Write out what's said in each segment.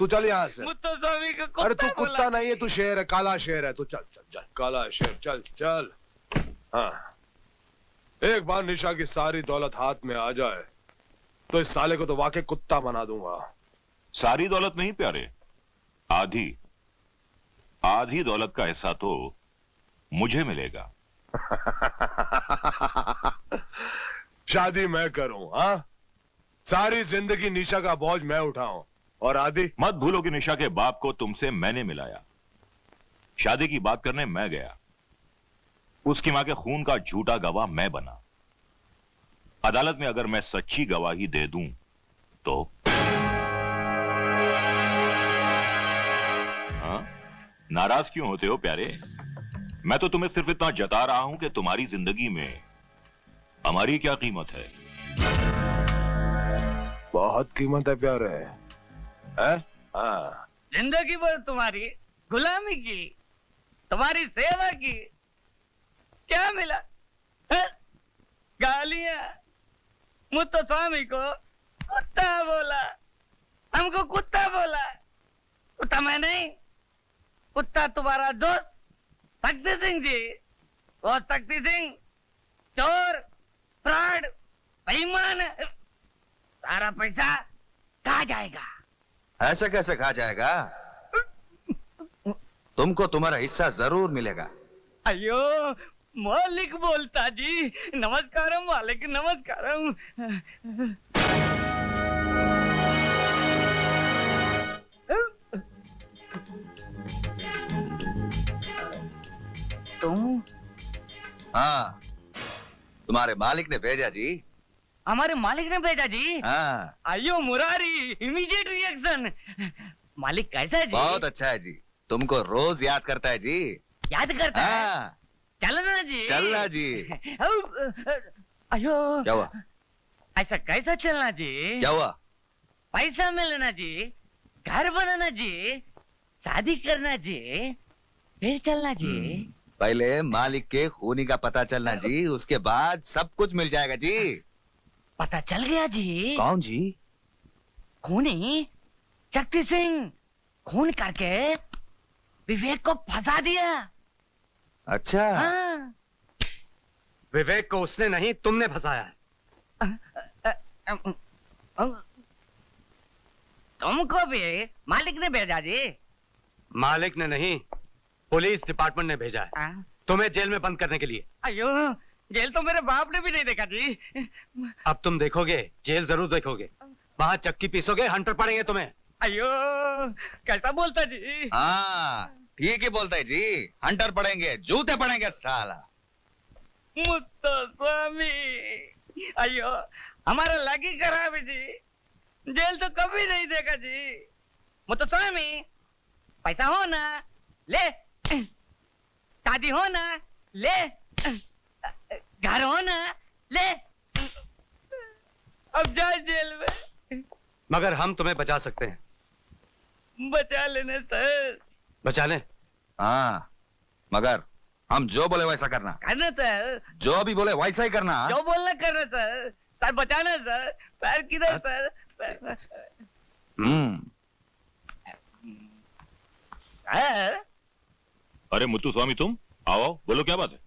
तू चल यहाँ से। मुत्तो स्वामी का कुत्ता। अरे तू कुत्ता बोला। नहीं है, तू शेर है, काला शेर है। तू चल चल चल, काला शेर, चल चल। हाँ, एक बार निशा की सारी दौलत हाथ में आ जाए तो इस साले को तो वाकई कुत्ता बना दूंगा। सारी दौलत नहीं प्यारे, आधी आधी दौलत का हिस्सा तो मुझे मिलेगा। शादी मैं करूं, हाँ? सारी जिंदगी निशा का बोझ मैं उठाऊं और आदि? मत भूलो कि निशा के बाप को तुमसे मैंने मिलाया। शादी की बात करने मैं गया, उसकी मां के खून का झूठा गवाह मैं बना। अदालत में अगर मैं सच्ची गवाही दे दूं तो हाँ? नाराज क्यों होते हो प्यारे? मैं तो तुम्हें सिर्फ इतना जता रहा हूं कि तुम्हारी जिंदगी में हमारी क्या कीमत है। बहुत कीमत है प्यारे, है? हाँ। जिंदगी भर तुम्हारी गुलामी की, तुम्हारी सेवा की, क्या मिला? है? गालियां। मुत्तो स्वामी को कुत्ता बोला, हमको कुत्ता बोला। कुत्ता मैं नहीं, कुत्ता तुम्हारा दोस्त शक्ति सिंह जी। वो शक्ति सिंह चोर, फ्रॉड, बेईमान है। सारा पैसा कहाँ जाएगा? ऐसे कैसे खा जाएगा? तुमको तुम्हारा हिस्सा जरूर मिलेगा। अयो मालिक बोलता जी। नमस्कारम मालिक, नमस्कारम। तुम? हाँ, तुम्हारे मालिक ने भेजा जी। हमारे मालिक ने भेजा जी? हाँ। अयो मुरारी, इमीडिएट रिएक्शन। मालिक कैसा है जी? बहुत अच्छा है जी, तुमको रोज याद करता है जी। याद करता है? हाँ। चलना जी। चलना जी। अयो क्या हुआ? ऐसा कैसा चलना जी? क्या हुआ? पैसा मिलना जी, घर बनाना जी, शादी करना जी, फिर चलना जी। पहले मालिक के खूनी का पता चलना जी, उसके बाद सब कुछ मिल जाएगा जी। पता चल गया जी। कौन जी? खूनी शक्ति सिंह। खून करके विवेक को फंसा दिया। अच्छा। हाँ। विवेक को उसने नहीं, तुमने फंसाया है। तुमको भी मालिक ने भेजा जी? मालिक ने नहीं, पुलिस डिपार्टमेंट ने भेजा है तुम्हें जेल में बंद करने के लिए। अयो जेल तो मेरे बाप ने भी नहीं देखा जी। अब तुम देखोगे, जेल जरूर देखोगे। वहाँ चक्की पीसोगे, हंटर पड़ेंगे तुम्हें। अयो कैसा बोलता जी? हाँ ठीक ही बोलता है जी, हंटर पड़ेंगे, जूते पड़ेंगे साला। मुत्तो स्वामी, अयो हमारा लगी खराब है जी। जेल तो कभी नहीं देखा जी। मुत्तो स्वामी, पैसा हो ना ले, शादी हो ना ले, घर हो ना ले, अब जाए जेल में। मगर हम तुम्हें बचा सकते हैं। बचा लेने सर। बचा लें? हाँ, मगर हम जो बोले वैसा करना। करना सर, जो भी बोले वैसा ही करना। जो बोलना करना सर। सर बचाना सर। पैर किधर सर? सर। अरे मुत्तू स्वामी, तुम आओ आओ, बोलो क्या बात है?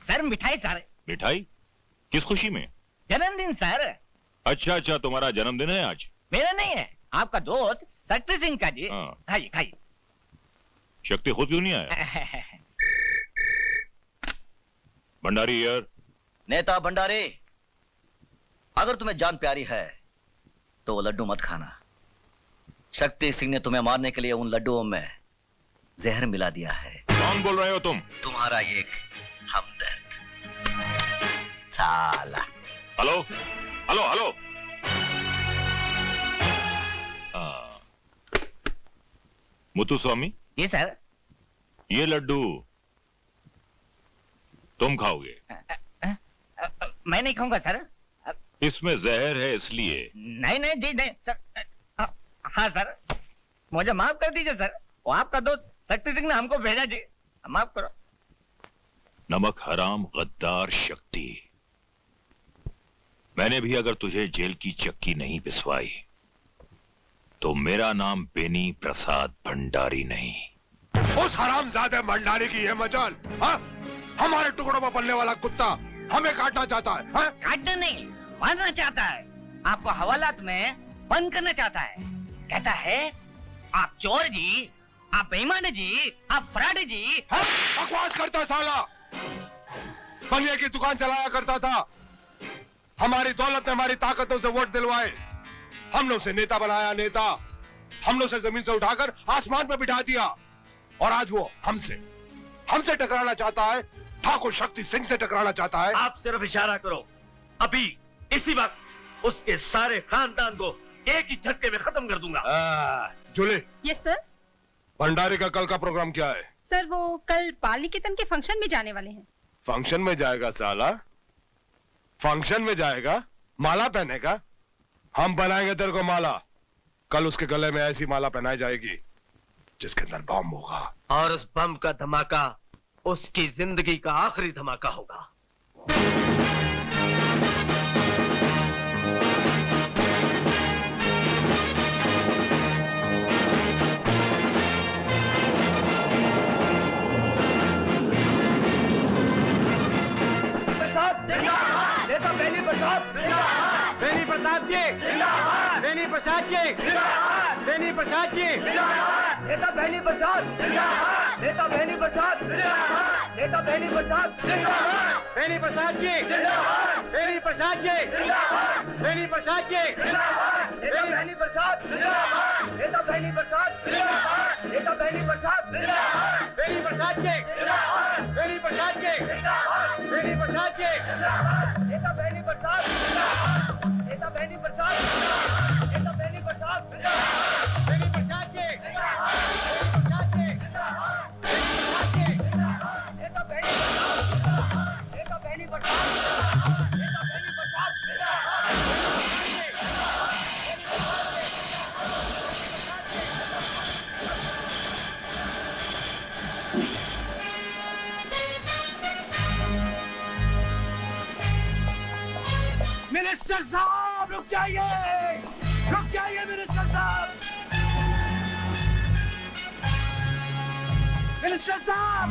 सर मिठाई सर। मिठाई? किस खुशी में? जन्मदिन सर। अच्छा अच्छा, तुम्हारा जन्मदिन है आज? मेरा नहीं है, आपका दोस्त शक्ति सिंह का जी। हाँ। खाइए खाइए। शक्ति खुद क्यों नहीं आया? भंडारी यार। नेता भंडारी, अगर तुम्हें जान प्यारी है तो वो लड्डू मत खाना। शक्ति सिंह ने तुम्हें मारने के लिए उन लड्डुओं में जहर मिला दिया है। कौन बोल रहे हो तुम? तुम्हारा एक हमदर्द साला। Hello hello hello. Muthu Swamy, ये सर। ये लड्डू तुम खाओगे? मैं नहीं खाऊंगा सर। इसमें जहर है इसलिए। नहीं नहीं जी नहीं सर। हाँ सर, मुझे माफ कर दीजिए सर। वो आपका दोस्त शक्ति सिंह ने हमको भेजा जी, माफ करो। नमक हराम गद्दार शक्ति, मैंने भी अगर तुझे जेल की चक्की नहीं पिसवाई तो मेरा नाम बेनी प्रसाद भंडारी नहीं। उस हरामजादे भंडारी की है मजाल। हाँ? हमारे टुकड़ों में पलने वाला कुत्ता हमें काटना चाहता है। हाँ? काटना नहीं, मारना चाहता है। आपको हवालात में बंद करना चाहता है। कहता है आप चोर जी, आप बेईमान जी, आप फ्रॉड जी। हाँ? बकवास करता साला। बनिया की दुकान चलाया करता था। हमारी दौलत ने हमारी ताकतों से वोट दिलवाए। हमने उसे नेता बनाया, नेता। हमने उसे जमीन से उठाकर आसमान पर बिठा दिया और आज वो हमसे टकराना चाहता है। ठाकुर शक्ति सिंह से टकराना चाहता है। आप सिर्फ इशारा करो, अभी इसी वक्त उसके सारे खानदान को एक ही झटके में खत्म कर दूंगा। जूली। Yes sir. भंडारी का कल का प्रोग्राम क्या है? सर वो कल बाल निकेतन के फंक्शन में जाने वाले हैं। फंक्शन में जाएगा साला? फंक्शन में जाएगा? माला पहनेगा? हम बनाएंगे तेरे को माला। कल उसके गले में ऐसी माला पहनाई जाएगी जिसके अंदर बम होगा। और उस बम का धमाका उसकी जिंदगी का आखिरी धमाका होगा। नेता बेनी प्रसाद, बेनी प्रसाद जी, बेनी प्रसाद जी, बेनी प्रसाद जी, नेता बेनी प्रसाद, नेता बेनी प्रसाद, नेता बेनी प्रसाद, बेनी प्रसाद जी, बेनी प्रसाद जी, बेनी प्रसाद जी, नेता बेनी प्रसाद, नेता बेनी प्रसाद, नेता बेनी प्रसाद, बेनी प्रसाद जी, बेनी प्रसाद जी, बेनी प्रसाद जी, नेता बेनी प्रसाद, नेता बेनी प्रसाद, नेता बेनी प्रसाद, बेनी प्रसाद जी, बेनी प्रसाद जी, नेता बेनी प्रसाद, नेता बेनी प्रसाद, नेता बेनी प्रसाद, मिनिस्टर साहब रुक जाइए मिनिस्टर साहब, मिनिस्टर साहब।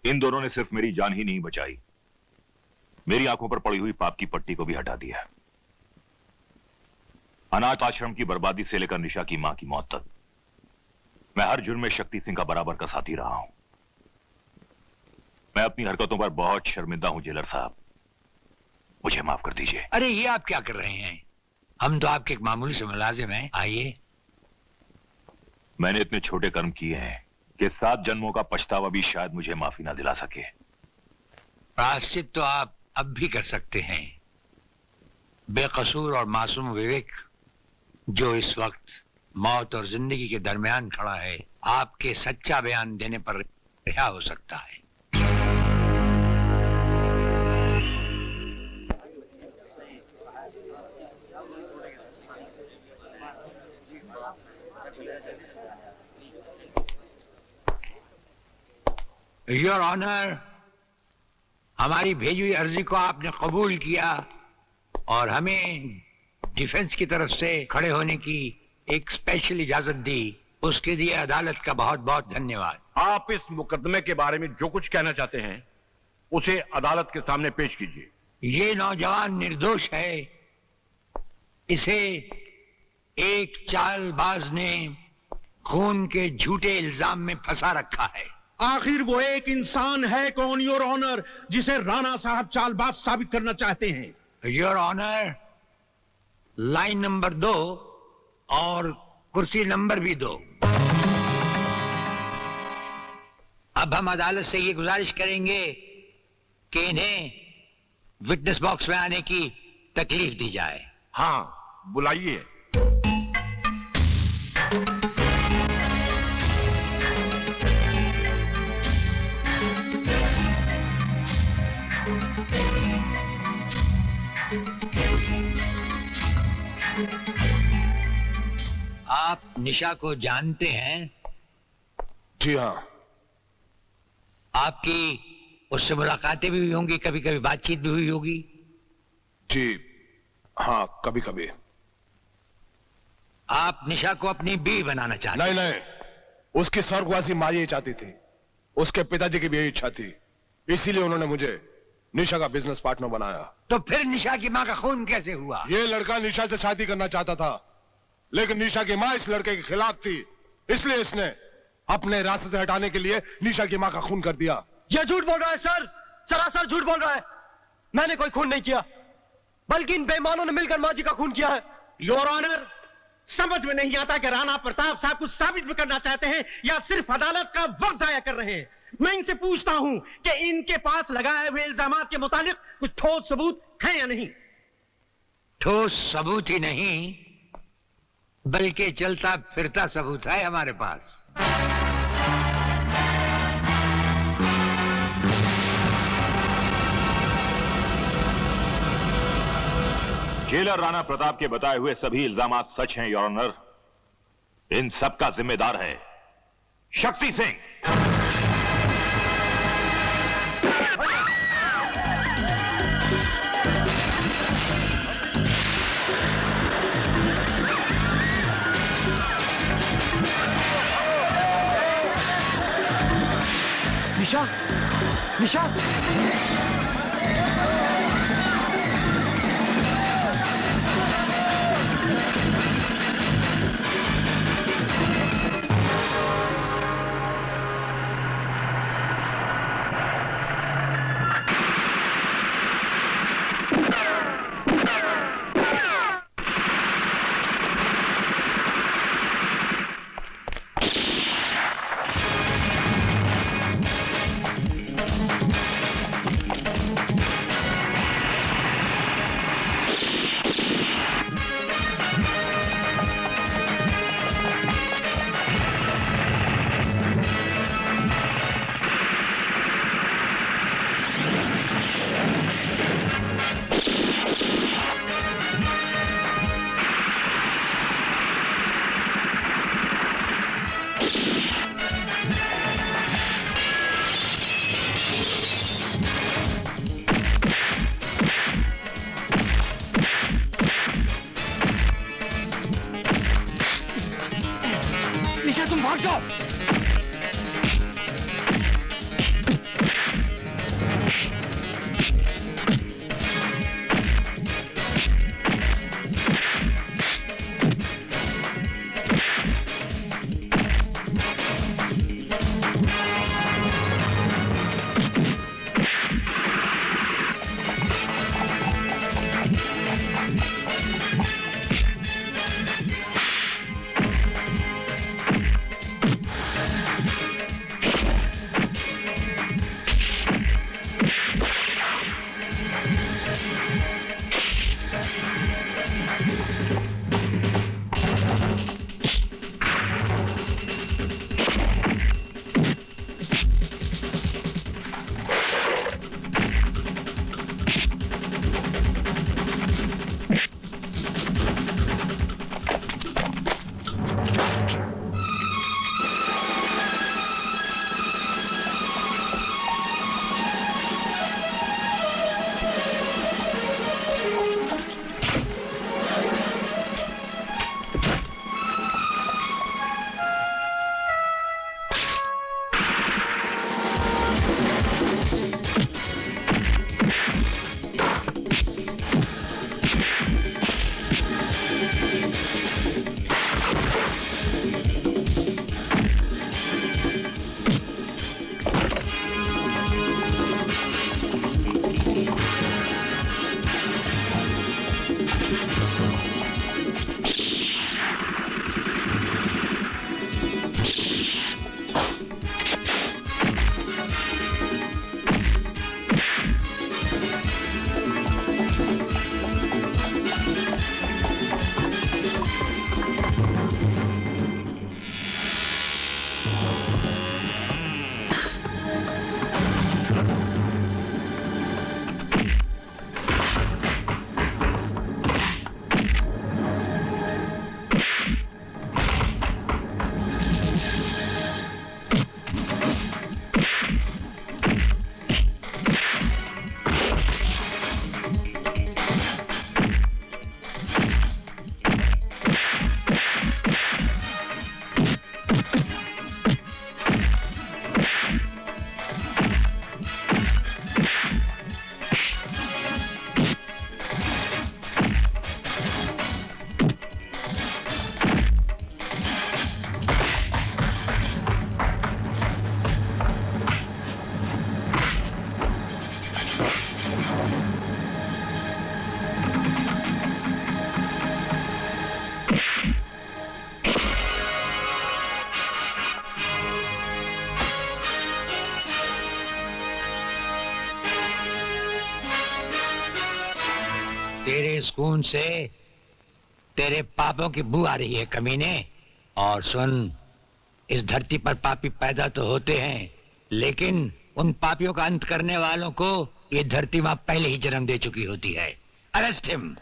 इन दोनों ने सिर्फ मेरी जान ही नहीं बचाई, मेरी आंखों पर पड़ी हुई पाप की पट्टी को भी हटा दिया। अनाथ आश्रम की बर्बादी से लेकर निशा की मां की मौत तक मैं हर जुर्म में शक्ति सिंह का बराबर का साथी रहा हूं। मैं अपनी हरकतों पर बहुत शर्मिंदा हूं जेलर साहब, मुझे माफ कर दीजिए। अरे ये आप क्या कर रहे हैं? हम तो आपके एक मामूली से मुलाजिम हैं। आइए। मैंने इतने छोटे कर्म किए हैं कि 7 जन्मों का पछतावा भी शायद मुझे माफी ना दिला सके। प्रायश्चित तो आप अब भी कर सकते हैं। बेकसूर और मासूम विवेक जो इस वक्त मौत और जिंदगी के दरमियान खड़ा है, आपके सच्चा बयान देने पर रिहा हो सकता है। योर ऑनर, हमारी भेजी हुई अर्जी को आपने कबूल किया और हमें डिफेंस की तरफ से खड़े होने की एक स्पेशल इजाजत दी, उसके लिए अदालत का बहुत बहुत धन्यवाद। आप इस मुकदमे के बारे में जो कुछ कहना चाहते हैं उसे अदालत के सामने पेश कीजिए। ये नौजवान निर्दोष है, इसे एक चालबाज ने खून के झूठे इल्जाम में फंसा रखा है। आखिर वो एक इंसान है कौन योर ऑनर जिसे राणा साहब चालबाज साबित करना चाहते हैं? योर ऑनर, लाइन नंबर 2 और कुर्सी नंबर भी 2। अब हम अदालत से ये गुजारिश करेंगे कि इन्हें विटनेस बॉक्स में आने की तकलीफ दी जाए। हाँ, बुलाइए। आप निशा को जानते हैं? जी हाँ। आपकी उससे मुलाकातें भी हुई होंगी, कभी कभी बातचीत भी हुई होगी। जी हाँ, कभी कभी। आप निशा को अपनी बीवी बनाना चाहते? नहीं नहीं, उसकी स्वर्गवासी माँ यही चाहती थी, उसके पिताजी की भी यही इच्छा थी, इसीलिए उन्होंने मुझे निशा का बिजनेस पार्टनर बनाया। तो फिर निशा की माँ का खून कैसे हुआ? ये लड़का निशा से शादी करना चाहता था, लेकिन निशा की माँ इस लड़के के खिलाफ थी, इसलिए इसने अपने रास्ते से हटाने के लिए निशा की माँ का खून कर दिया। ये झूठ बोल रहा है सर, सरासर झूठ बोल रहा है। मैंने कोई खून नहीं किया, बल्कि इन बेईमानों ने मिलकर माँ जी का खून किया है। योर ऑनर, समझ में नहीं आता कि राणा प्रताप साहब कुछ साबित भी करना चाहते हैं या सिर्फ अदालत का वक्त जाया कर रहे हैं। मैं इनसे पूछता हूं कि इनके पास लगाए हुए इल्जामात के मुताबिक कुछ ठोस सबूत है या नहीं? ठोस सबूत ही नहीं, बल्कि चलता फिरता सबूत है हमारे पास। जेलर राणा प्रताप के बताए हुए सभी इल्जामात सच हैं, योर ऑनर। इन सब का जिम्मेदार है शक्ति सिंह। निशा, निशा, तुम भाग जाओ। तेरे इस खून से तेरे पापों की बू आ रही है कमीने। और सुन, इस धरती पर पापी पैदा तो होते हैं, लेकिन उन पापियों का अंत करने वालों को ये धरती मां पहले ही जन्म दे चुकी होती है। Arrest him.